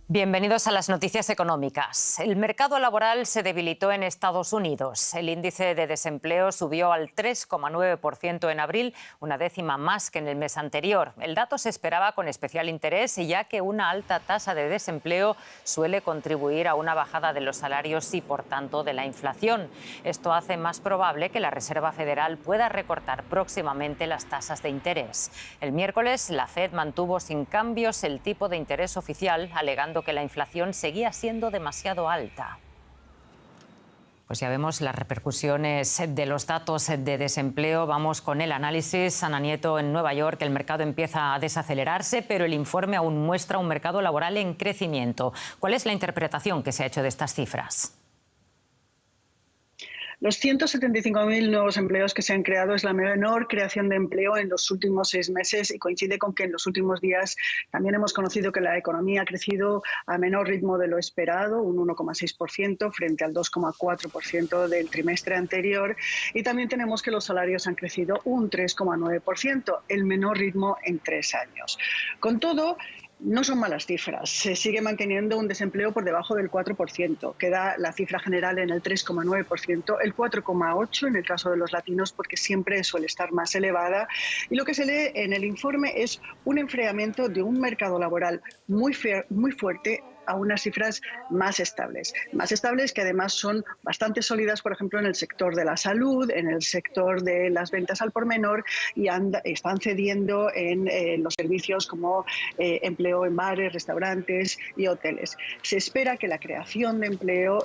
Bienvenidos a las noticias económicas. El mercado laboral se debilitó en Estados Unidos. El índice de desempleo subió al 3,9% en abril, una décima más que en el mes anterior. El dato se esperaba con especial interés, ya que una alta tasa de desempleo suele contribuir a una bajada de los salarios y, por tanto, de la inflación. Esto hace más probable que la Reserva Federal pueda recortar próximamente las tasas de interés. El miércoles, la Fed mantuvo sin cambios el tipo de interés oficial, alegando que la inflación seguía siendo demasiado alta. Pues ya vemos las repercusiones de los datos de desempleo. Vamos con el análisis. Ana Nieto, en Nueva York el mercado empieza a desacelerarse, pero el informe aún muestra un mercado laboral en crecimiento. ¿Cuál es la interpretación que se ha hecho de estas cifras? Los 175.000 nuevos empleos que se han creado es la menor creación de empleo en los últimos 6 meses y coincide con que en los últimos días también hemos conocido que la economía ha crecido a menor ritmo de lo esperado, un 1,6% frente al 2,4% del trimestre anterior, y también tenemos que los salarios han crecido un 3,9%, el menor ritmo en 3 años. Con todo, no son malas cifras. Se sigue manteniendo un desempleo por debajo del 4%. Queda la cifra general en el 3,9%, el 4,8% en el caso de los latinos, porque siempre suele estar más elevada. Y lo que se lee en el informe es un enfriamiento de un mercado laboral muy fuerte a unas cifras más estables que además son bastante sólidas, por ejemplo, en el sector de la salud, en el sector de las ventas al por menor, y están cediendo en los servicios como empleo en bares, restaurantes y hoteles. Se espera que la creación de empleo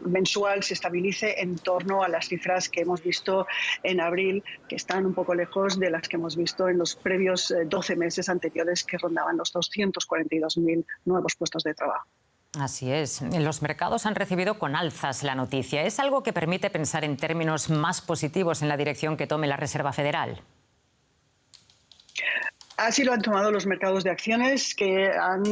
mensual se estabilice en torno a las cifras que hemos visto en abril, que están un poco lejos de las que hemos visto en los previos 12 meses anteriores, que rondaban los 242.000 nuevos puestos de trabajo. Así es. Los mercados han recibido con alzas la noticia. ¿Es algo que permite pensar en términos más positivos en la dirección que tome la Reserva Federal? Así lo han tomado los mercados de acciones, que han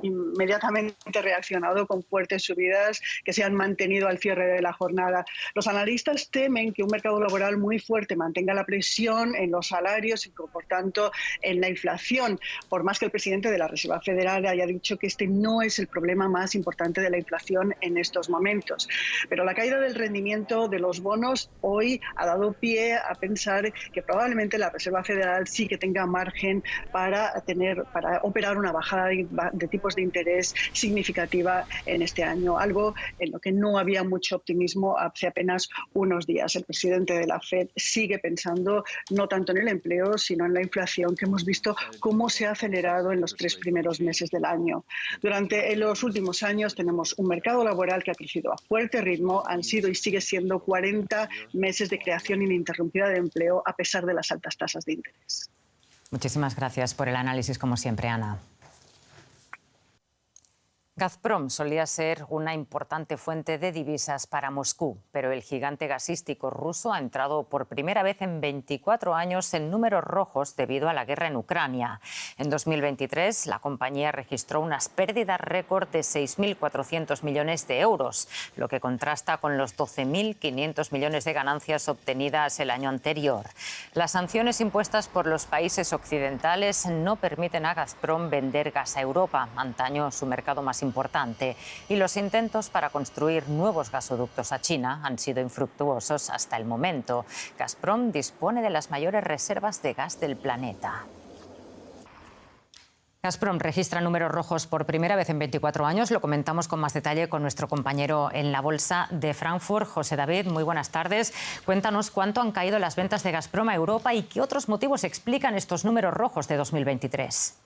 inmediatamente reaccionado con fuertes subidas que se han mantenido al cierre de la jornada. Los analistas temen que un mercado laboral muy fuerte mantenga la presión en los salarios y, por tanto, en la inflación, por más que el presidente de la Reserva Federal haya dicho que este no es el problema más importante de la inflación en estos momentos. Pero la caída del rendimiento de los bonos hoy ha dado pie a pensar que probablemente la Reserva Federal sí que tenga margen para operar una bajada de tipos de interés significativa en este año, algo en lo que no había mucho optimismo hace apenas unos días. El presidente de la Fed sigue pensando no tanto en el empleo, sino en la inflación, que hemos visto cómo se ha acelerado en los 3 primeros meses del año. Durante los últimos años tenemos un mercado laboral que ha crecido a fuerte ritmo. Han sido y sigue siendo 40 meses de creación ininterrumpida de empleo a pesar de las altas tasas de interés. Muchísimas gracias por el análisis, como siempre, Ana. Gazprom solía ser una importante fuente de divisas para Moscú, pero el gigante gasístico ruso ha entrado por primera vez en 24 años en números rojos debido a la guerra en Ucrania. En 2023, la compañía registró unas pérdidas récord de 6.400 millones de euros, lo que contrasta con los 12.500 millones de ganancias obtenidas el año anterior. Las sanciones impuestas por los países occidentales no permiten a Gazprom vender gas a Europa, antaño su mercado más importante, y los intentos para construir nuevos gasoductos a China han sido infructuosos hasta el momento. Gazprom dispone de las mayores reservas de gas del planeta. Gazprom registra números rojos por primera vez en 24 años. Lo comentamos con más detalle con nuestro compañero en la Bolsa de Frankfurt, José David. Muy buenas tardes. Cuéntanos cuánto han caído las ventas de Gazprom a Europa y qué otros motivos explican estos números rojos de 2023.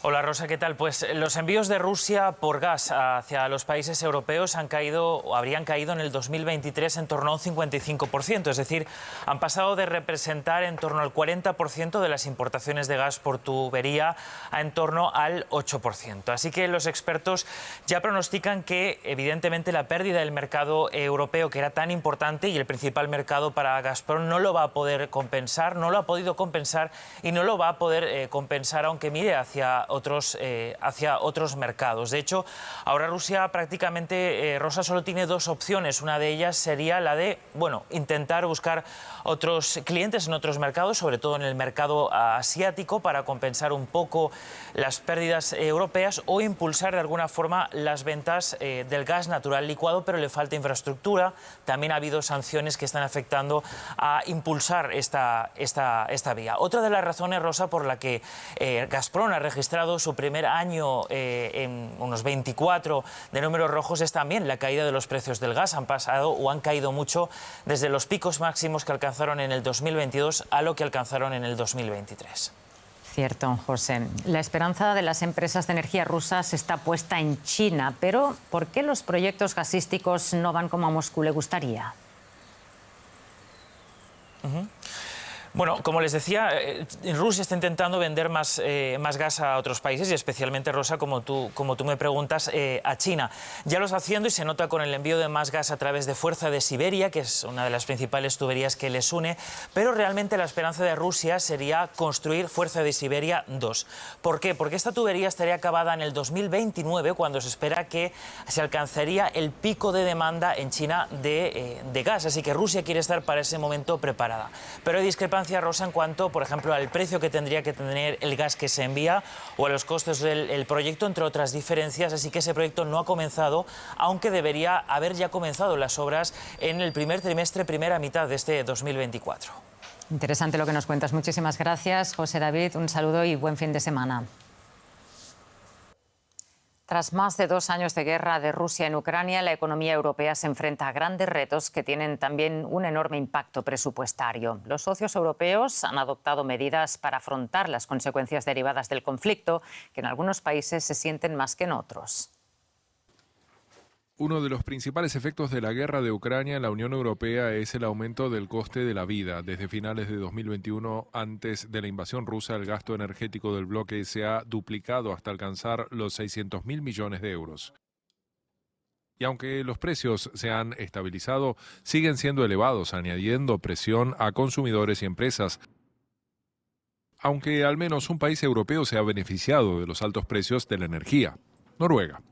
Hola Rosa, ¿qué tal? Pues los envíos de Rusia por gas hacia los países europeos han caído o habrían caído en el 2023 en torno a un 55%, es decir, han pasado de representar en torno al 40% de las importaciones de gas por tubería a en torno al 8%. Así que los expertos ya pronostican que evidentemente la pérdida del mercado europeo, que era tan importante y el principal mercado para Gazprom, no lo va a poder compensar, no lo ha podido compensar y no lo va a poder compensar aunque mire hacia otros mercados. De hecho, ahora Rusia prácticamente, Rosa, solo tiene dos opciones. Una de ellas sería la de, bueno, intentar buscar otros clientes en otros mercados, sobre todo en el mercado asiático, para compensar un poco las pérdidas europeas, o impulsar de alguna forma las ventas del gas natural licuado, pero le falta infraestructura. También ha habido sanciones que están afectando a impulsar esta vía. Otra de las razones, Rosa, por la que Gazprom ha registrado su primer año en unos 24 de números rojos es también la caída de los precios del gas. Han pasado o han caído mucho desde los picos máximos que alcanzaron en el 2022 a lo que alcanzaron en el 2023. Cierto, José. La esperanza de las empresas de energía rusas está puesta en China, pero ¿por qué los proyectos gasísticos no van como a Moscú le gustaría? Bueno, como les decía, Rusia está intentando vender más gas a otros países y especialmente, Rosa, como tú me preguntas, a China. Ya lo está haciendo y se nota con el envío de más gas a través de Fuerza de Siberia, que es una de las principales tuberías que les une, pero realmente la esperanza de Rusia sería construir Fuerza de Siberia 2. ¿Por qué? Porque esta tubería estaría acabada en el 2029, cuando se espera que se alcanzaría el pico de demanda en China de gas. Así que Rusia quiere estar para ese momento preparada. Pero hay discrepancia, Rosa, en cuanto, por ejemplo, al precio que tendría que tener el gas que se envía o a los costos del proyecto, entre otras diferencias. Así que ese proyecto no ha comenzado, aunque debería haber ya comenzado las obras en el primer trimestre, primera mitad de este 2024. Interesante lo que nos cuentas. Muchísimas gracias, José David. Un saludo y buen fin de semana. Tras más de 2 años de guerra de Rusia en Ucrania, la economía europea se enfrenta a grandes retos que tienen también un enorme impacto presupuestario. Los socios europeos han adoptado medidas para afrontar las consecuencias derivadas del conflicto, que en algunos países se sienten más que en otros. Uno de los principales efectos de la guerra de Ucrania en la Unión Europea es el aumento del coste de la vida. Desde finales de 2021, antes de la invasión rusa, el gasto energético del bloque se ha duplicado hasta alcanzar los 600.000 millones de euros. Y aunque los precios se han estabilizado, siguen siendo elevados, añadiendo presión a consumidores y empresas. Aunque al menos un país europeo se ha beneficiado de los altos precios de la energía: Noruega.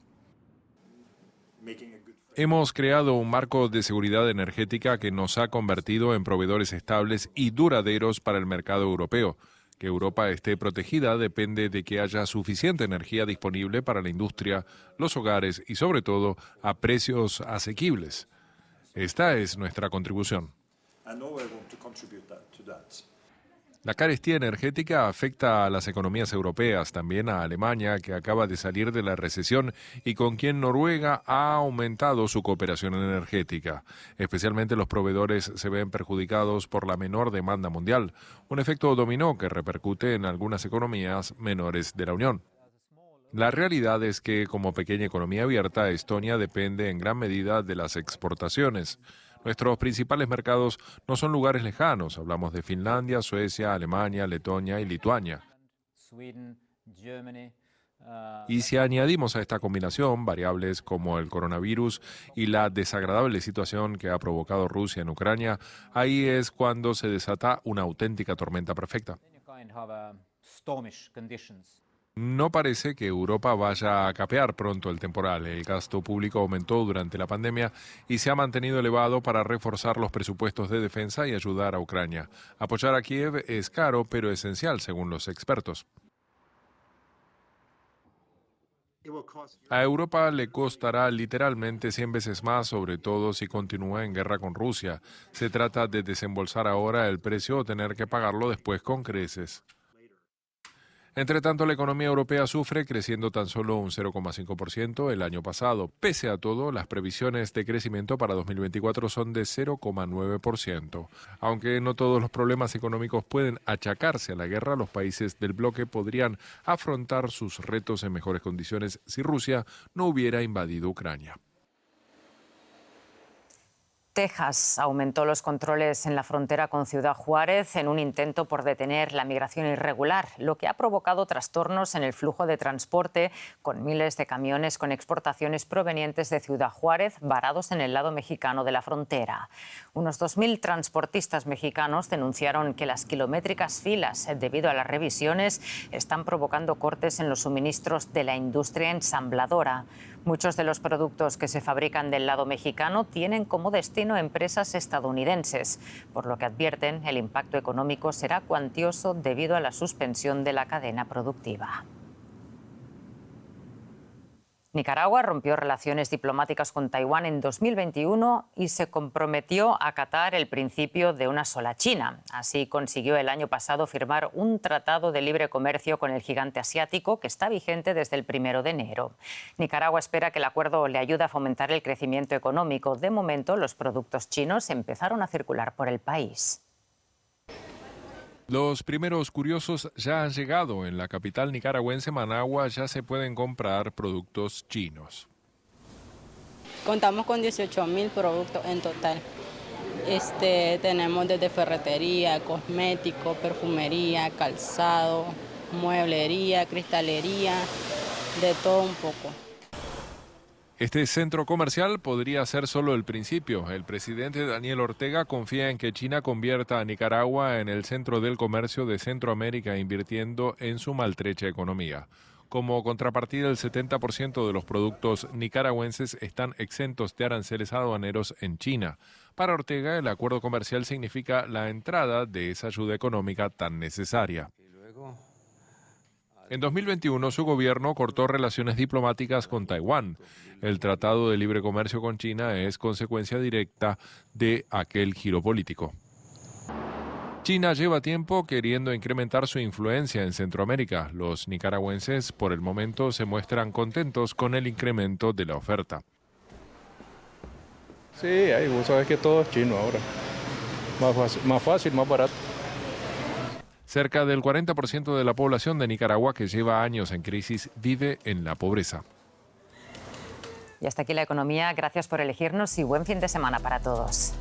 Hemos creado un marco de seguridad energética que nos ha convertido en proveedores estables y duraderos para el mercado europeo. Que Europa esté protegida depende de que haya suficiente energía disponible para la industria, los hogares y, sobre todo, a precios asequibles. Esta es nuestra contribución. La carestía energética afecta a las economías europeas, también a Alemania, que acaba de salir de la recesión y con quien Noruega ha aumentado su cooperación energética. Especialmente los proveedores se ven perjudicados por la menor demanda mundial, un efecto dominó que repercute en algunas economías menores de la Unión. La realidad es que, como pequeña economía abierta, Estonia depende en gran medida de las exportaciones. Nuestros principales mercados no son lugares lejanos. Hablamos de Finlandia, Suecia, Alemania, Letonia y Lituania. Y si añadimos a esta combinación variables como el coronavirus y la desagradable situación que ha provocado Rusia en Ucrania, ahí es cuando se desata una auténtica tormenta perfecta. No parece que Europa vaya a capear pronto el temporal. El gasto público aumentó durante la pandemia y se ha mantenido elevado para reforzar los presupuestos de defensa y ayudar a Ucrania. Apoyar a Kiev es caro, pero esencial, según los expertos. A Europa le costará literalmente 100 veces más, sobre todo si continúa en guerra con Rusia. Se trata de desembolsar ahora el precio o tener que pagarlo después con creces. Entre tanto, la economía europea sufre, creciendo tan solo un 0,5% el año pasado. Pese a todo, las previsiones de crecimiento para 2024 son de 0,9%. Aunque no todos los problemas económicos pueden achacarse a la guerra, los países del bloque podrían afrontar sus retos en mejores condiciones si Rusia no hubiera invadido Ucrania. Texas aumentó los controles en la frontera con Ciudad Juárez en un intento por detener la migración irregular, lo que ha provocado trastornos en el flujo de transporte, con miles de camiones con exportaciones provenientes de Ciudad Juárez varados en el lado mexicano de la frontera. Unos 2.000 transportistas mexicanos denunciaron que las kilométricas filas debido a las revisiones están provocando cortes en los suministros de la industria ensambladora. Muchos de los productos que se fabrican del lado mexicano tienen como destino empresas estadounidenses, por lo que advierten el impacto económico será cuantioso debido a la suspensión de la cadena productiva. Nicaragua rompió relaciones diplomáticas con Taiwán en 2021 y se comprometió a acatar el principio de una sola China. Así consiguió el año pasado firmar un tratado de libre comercio con el gigante asiático que está vigente desde el 1 de enero. Nicaragua espera que el acuerdo le ayude a fomentar el crecimiento económico. De momento, los productos chinos empezaron a circular por el país. Los primeros curiosos ya han llegado. En la capital nicaragüense, Managua, ya se pueden comprar productos chinos. Contamos con 18.000 productos en total. Tenemos desde ferretería, cosméticos, perfumería, calzado, mueblería, cristalería, de todo un poco. Este centro comercial podría ser solo el principio. El presidente Daniel Ortega confía en que China convierta a Nicaragua en el centro del comercio de Centroamérica, invirtiendo en su maltrecha economía. Como contrapartida, el 70% de los productos nicaragüenses están exentos de aranceles aduaneros en China. Para Ortega, el acuerdo comercial significa la entrada de esa ayuda económica tan necesaria. En 2021, su gobierno cortó relaciones diplomáticas con Taiwán. El Tratado de Libre Comercio con China es consecuencia directa de aquel giro político. China lleva tiempo queriendo incrementar su influencia en Centroamérica. Los nicaragüenses, por el momento, se muestran contentos con el incremento de la oferta. Sí, vos sabés que todo es chino ahora. Más fácil, más barato. Cerca del 40% de la población de Nicaragua, que lleva años en crisis, vive en la pobreza. Y hasta aquí la economía. Gracias por elegirnos y buen fin de semana para todos.